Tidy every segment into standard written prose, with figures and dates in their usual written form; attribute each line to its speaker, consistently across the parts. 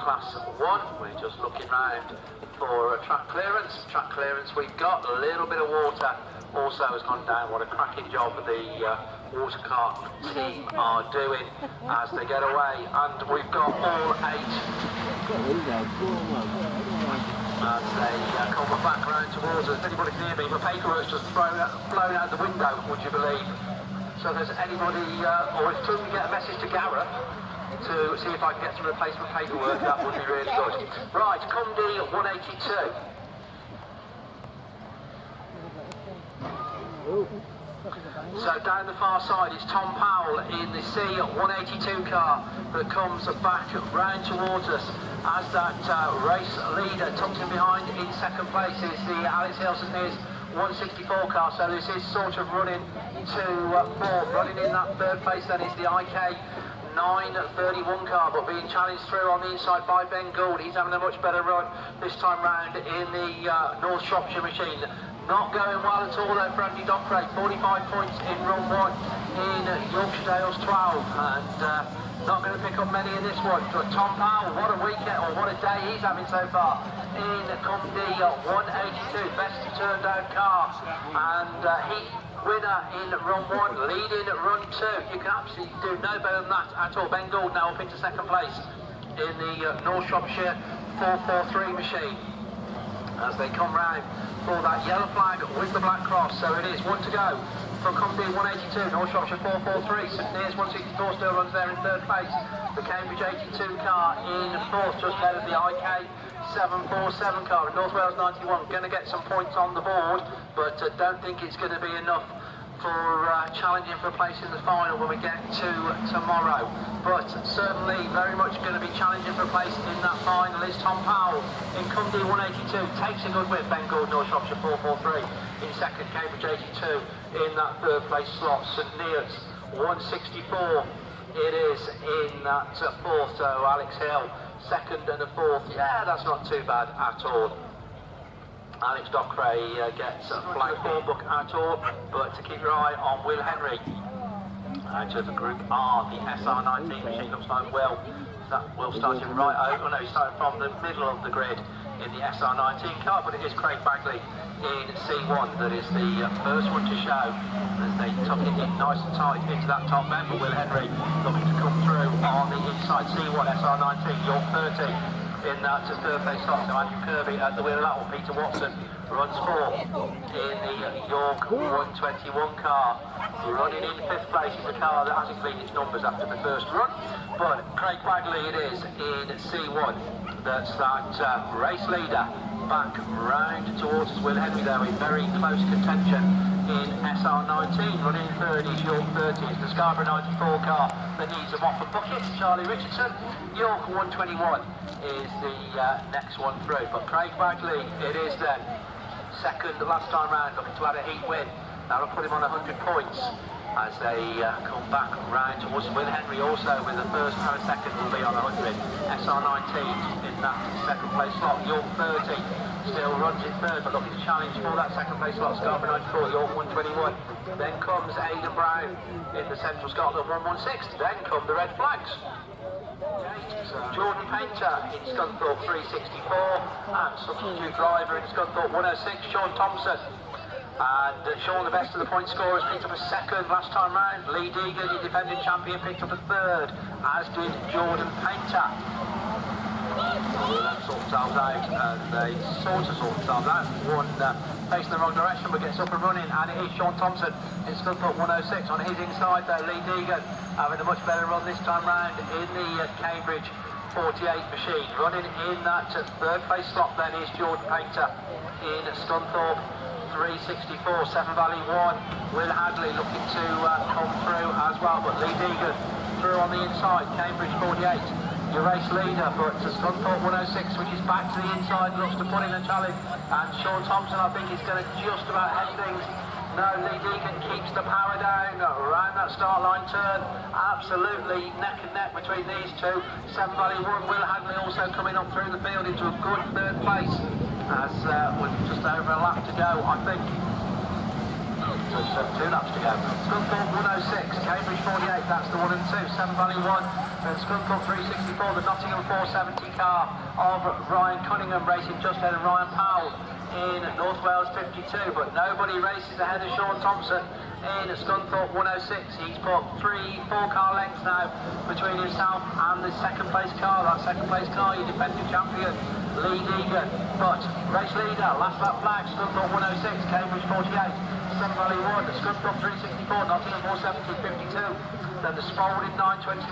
Speaker 1: Class 1. We're just looking round for track clearance. Track clearance we've got, a little bit of water also has gone down. What a cracking job the water cart team are doing as they get away. And we've got all 8 as they come back round towards us. If anybody can hear me, my paperwork's just blown out the window, would you believe? So if there's anybody, or if Tim can get a message to Gareth to see if I can get some replacement paperwork, that would be really good. Right, Cundy 182. So down the far side is Tom Powell in the C182 car that comes back round towards us as that race leader. Tucked in behind in second place is the Alex Hill-St-Near's 164 car, so this is sort of running to form. Running in that third place then is the IK 931 car, but being challenged through on the inside by Ben Gould. He's having a much better run this time round in the North Shropshire machine. Not going well at all though for Andy Dockeray. 45 points in run 1 in Yorkshire Dales 12, and not going to pick up many in this one. But Tom Powell, what a weekend, or what a day he's having so far in Cundy 182, best turned out car, and he winner in run 1, leading run 2. You can absolutely do no better than that at all. Ben Gould now up into second place in the North Shropshire 443 machine as they come round for that yellow flag with the black cross. So it is 1 to go for Cundy 182, North Shropshire 443. St Near's 164 still runs there in third place. The Cambridge 82 car in fourth, just ahead of the IK 747 car. And North Wales 91 going to get some points on the board, but don't think it's going to be enough for challenging for a place in the final when we get to tomorrow. But certainly very much going to be challenging for a place in that final is Tom Powell in Cundy 182. Takes a good whip. Ben Gould, North Shropshire 443 in second. Cambridge 82 in that third place slot. St Near's 164 it is in that fourth. So Alex Hill second and a fourth. Yeah, that's not too bad at all. Alex Dockeray gets a flag form book at all, but to keep your eye on Will Henry out of the Group R, the SR19 machine. Looks like Will starting right over. No, he's starting from the middle of the grid in the SR19 car, but it is Craig Bagley in C1 that is the first one to show as they tuck it in nice and tight into that top end. But Will Henry looking to come through on the inside C1 SR19, York 30. In that third place slot, so Andrew Kirby at the wheel of that one. Peter Watson runs fourth in the York 121 car. Running in fifth place is a car that hasn't cleaned its numbers after the first run, but Craig Bagley it is in C1. That's that race leader back round towards us. Will Henry there in very close contention in SR19. Running in third is York 30. It's the Scarborough 94 car that needs a mop and bucket. Charlie Richardson. York 121 is the next one through. But Craig Bagley, it is then. Second last time round, looking to add a heat win. That'll put him on 100 points as they come back round towards Will Henry also with the first and a second will be on 100. SR19 in that second place slot. York 30 still runs in third, but looking to challenge for that second place slot. Scarborough 94, York 121. Then comes Aidan Brown in the Central Scotland 116. Then come the red flags. Jordan Painter in Scunthorpe 364 and substitute driver in Scunthorpe 106, Sean Thompson. And Sean, the best of the point scorers, picked up a second last time round. Lee Deegan, the defending champion, picked up a third, as did Jordan Painter. They sort themselves out, and they sort of sort themselves out. One facing the wrong direction, but gets up and running, and it is Sean Thompson in Scunthorpe 106. On his inside though, Lee Deegan having a much better run this time round in the Cambridge 48 machine. Running in that third place slot then is Jordan Painter in Scunthorpe 364, Seven Valley 1. Will Hadley looking to come through as well, but Lee Deegan through on the inside. Cambridge 48, your race leader, but Scunthorpe 106, which is back to the inside, looks to put in a challenge. And Sean Thompson, I think, is going to just about head things. No, Lee Deegan keeps the power down around that start line turn. Absolutely neck and neck between these two. Seven Valley 1, Will Hadley also coming up through the field into a good third place. As with just over a lap to go, I think. Just 2 laps to go. Scunthorpe 106, Cambridge 48, that's the 1 and 2. Seven Valley 1 The Scunthorpe 364, the Nottingham 470 car of Ryan Cunningham racing just ahead of Ryan Powell in North Wales 52, but nobody races ahead of Sean Thompson in Scunthorpe 106. He's put 4 car lengths now between himself and the second place car. That second place car, your defending champion, Lee Deegan. But race leader, last lap flag, Scunthorpe 106, Cambridge 48, Sun Valley 1, the Scunthorpe 364, Nottingham 470 52. Then the Spalding 921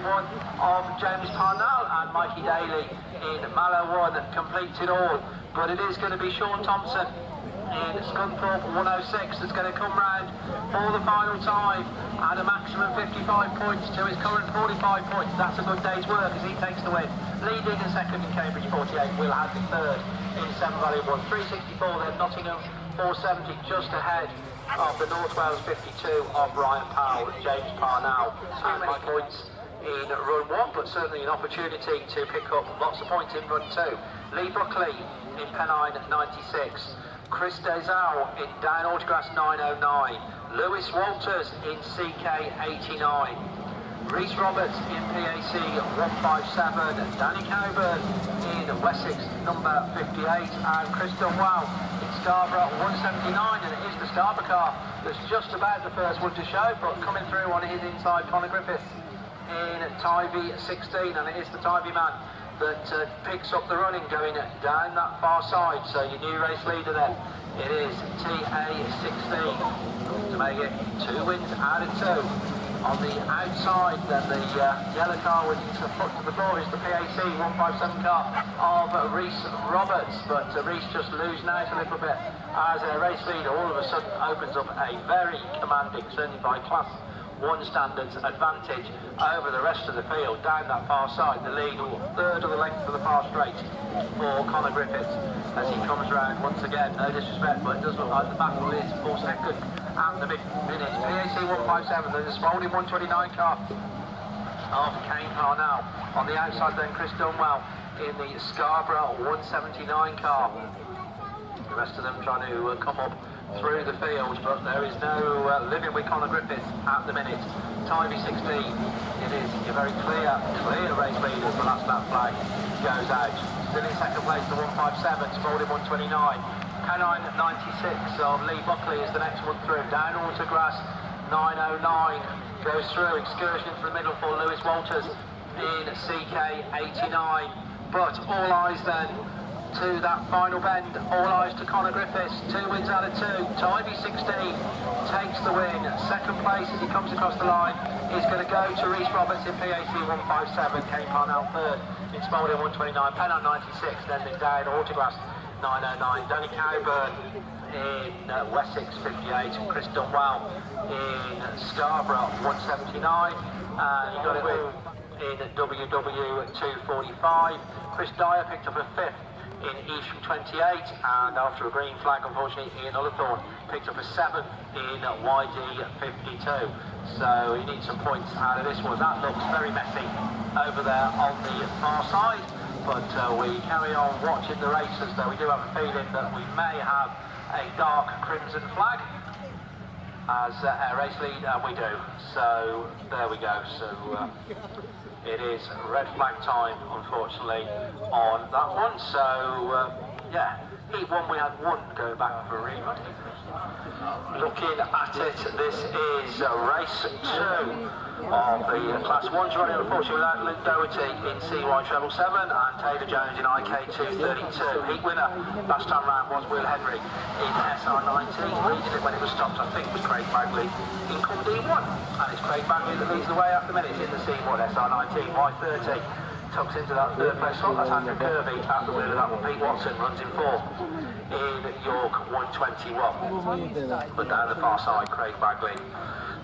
Speaker 1: of James Parnell and Mikey Daly in Mallow 1 completes it all. But it is going to be Sean Thompson in Scunthorpe 106 that's going to come round for the final time at a maximum 55 points to his current 45 points. That's a good day's work as he takes the win. Leading in second in Cambridge 48, Will Hadley third in Severn Valley 1. 364 then Nottingham 470 just ahead of the North Wales 52 of Ryan Powell and James Parnell. Too many points in run 1, but certainly an opportunity to pick up lots of points in run 2. Lee Buckley in Pennine 96, Chris Dezau in Down Autograss 909, Lewis Walters in CK 89, Reese Roberts in PAC 157, Danny Coburn in Wessex number 58, and Chris Dunwell in Scarborough 179, and it is the Scarborough car that's just about the first one to show, but coming through on his inside, Conor Griffith in Tivy 16, and it is the Tivy man that picks up the running going down that far side. So your new race leader then, it is TA16 to make it 2 wins out of 2. On the outside then the yellow car with its foot to the floor is the PAC 157 car of Reese Roberts, but Reese just losing out a little bit as a race leader all of a sudden opens up a very commanding, certainly by class 1 standards, advantage over the rest of the field down that far side. The lead, third of the length of the far straight for Conor Griffiths as he comes round once again. No disrespect, but it does look like the battle is for second and the mid-minutes. PAC 157, there's a Spalding 129 car of Kane Parnell. On the outside then Chris Dunwell in the Scarborough 179 car. The rest of them trying to come up through the field, but there is no living with Conor Griffith at the minute. Tivy 16, it is a very clear race leader. The last lap flag goes out. Still in second place, the 157, Spalding 129. Pennine 96 of Lee Buckley is the next one through. Down Autograss 909 goes through. Excursion into the middle for Lewis Walters in CK 89. But all eyes then to that final bend, all eyes to Conor Griffiths, 2 wins out of 2. Tivy 16 takes the win. Second place as he comes across the line is going to go to Reese Roberts in PAC 157, Kane Parnell third in Spalding 129, Pennine 96, then Down Autograss 909, Danny Coburn in Wessex 58, Chris Dunwell in Scarborough 179, and you got it in WW 245. Chris Dyer picked up a 5th in Evesham 28, and after a green flag, unfortunately, Ian Ullathorne picked up a 7th in YD 52. So he needs some points out of this one. That looks very messy over there on the far side, but we carry on watching the races, though we do have a feeling that we may have a dark crimson flag as a race leader. We do. So there we go. So it is red flag time, unfortunately, on that one. So, yeah, heat 1 we had 1 going back for a rematch. Looking at it, this is race 2 of the Class 1s running, unfortunately, without Luke Doherty in CY Treble 7 and Taylor Jones in IK 232. Heat winner last time round was Will Henry in SR19. Leading it when it was stopped, I think, was Craig Bagley in Cup D1. And it's Craig Bagley that leads the way at the minute in the C1 SR19. Y30 tucks into that third place slot. That's Andrew Kirby at the wheel of that one. Pete Watson runs in 4th in York 121. But down the far side, Craig Bagley.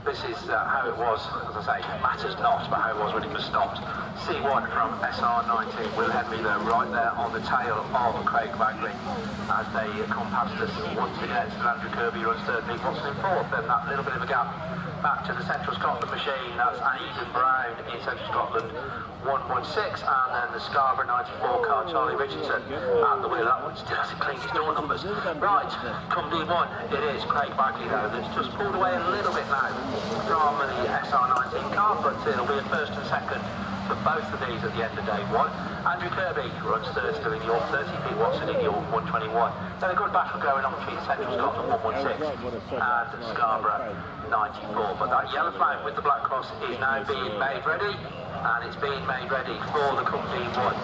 Speaker 1: This is how it was, as I say, it matters not, but how it was when it was stopped. C1 from SR19, Will Henry though, right there on the tail of Craig Bagley as they come past us once again. So Andrew Kirby runs 3rd, Pete Watson in 4th, then that little bit of a gap back to the Central Scotland machine. That's Aidan Brown in Central Scotland 116, and then the Scarborough 94 car, Charlie Richardson at the wheel. That one still hasn't cleaned his door numbers. Right, come D1, it is Craig Bagley though that's just pulled away a little bit now from the SR19 car, but it'll be a 1st and 2nd for both of these at the end of day one. Andrew Kirby runs third still in York 30, Pete Watson in York 121. Then a good battle going on between Central Scotland 116 and Scarborough 94. But that yellow flag with the black cross is now being made ready, and it's being made ready for the company one.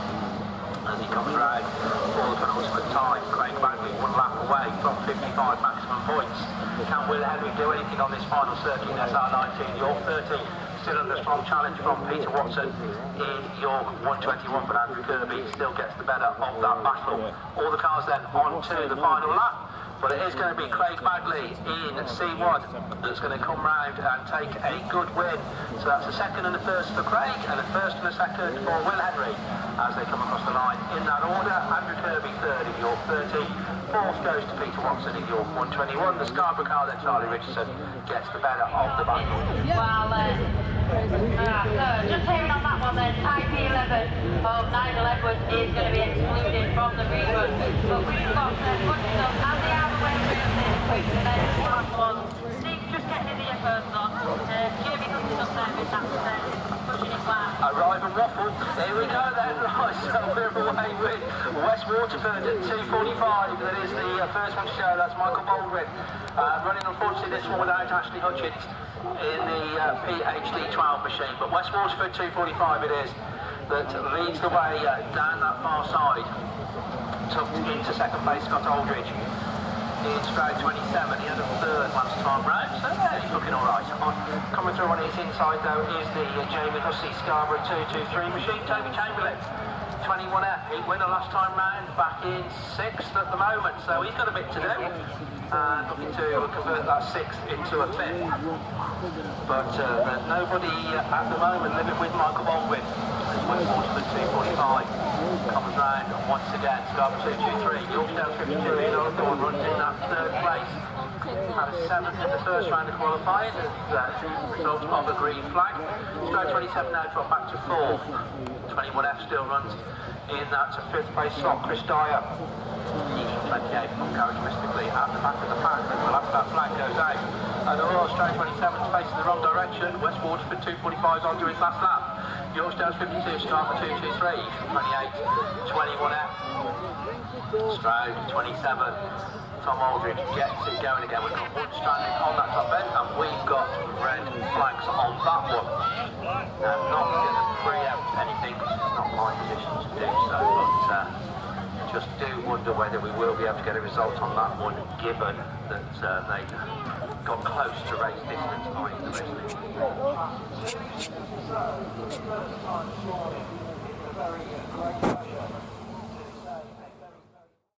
Speaker 1: As he comes round for the penultimate time, Craig Bagley 1 lap away from 55 maximum points. Can Will Henry do anything on this final circuit in SR19? York 30 still under strong challenge from Peter Watson in York 121, but Andrew Kirby still gets the better of that battle. All the cars then on to the final lap. But it is going to be Craig Bagley in C1 that's going to come round and take a good win. So that's a second and a first for Craig, and a first and a second for Will Henry as they come across the line in that order. Andrew Kirby third in York 30, fourth goes to Peter Watson in York 121. The Scarborough car then, Charlie Richardson, gets the better of the battle.
Speaker 2: Well, so just hearing on that one then, IP11 of Nigel Edwards is going to be excluded from the rerun. But we've got good stuff as they are away from the last one. Steve's just getting his earphones on. Jamie Hudson's up there with that pushing it back.
Speaker 1: Arrive and waffle. Here we go then. Right, so we're away with West Waterford at 2:45. That is the first one to show. That's Michael Baldwin. Running unfortunately this one without Ashley Hutchins in the PhD 12 machine. But West Waterford 2:45 it is that leads the way down that far side. Tucked into second place, Scott Aldridge in stride 27. He had a third last time round, so yeah, he's looking all right. Coming through on his inside though is the Jamie Hussey Scarborough 223 machine. Toby Chamberlain, 21F, he winner last time round, back in 6th at the moment, so he's got a bit to do. And looking to convert that 6th into a 5th. But there's nobody at the moment living with Michael Baldwin. It's West Waterford 2:45. Comes round once again, Scarborough 223. Yorkshire 52, Ian Olithorne runs in that third place. Had a 7th in the first round of qualifying as a result of a green flag. Stride 27 now dropped back to 4th. 21F still runs in that 5th place slot. Chris Dyer, 28 uncharacteristically at the back of the pack until after that flag goes out. And stride 27 facing the wrong direction. West Waterford 2:45 is on to his last lap. Yorkshire 52, Scarborough 223, 28, 21F. Stride 27. Tom Aldridge gets it going again. We've got one stranding on that top end, and we've got red flags on that one. I'm not going to preempt anything, it's not my position to do so, but just do wonder whether we will be able to get a result on that one, given that they got close to race distance behind the race lead. Very good.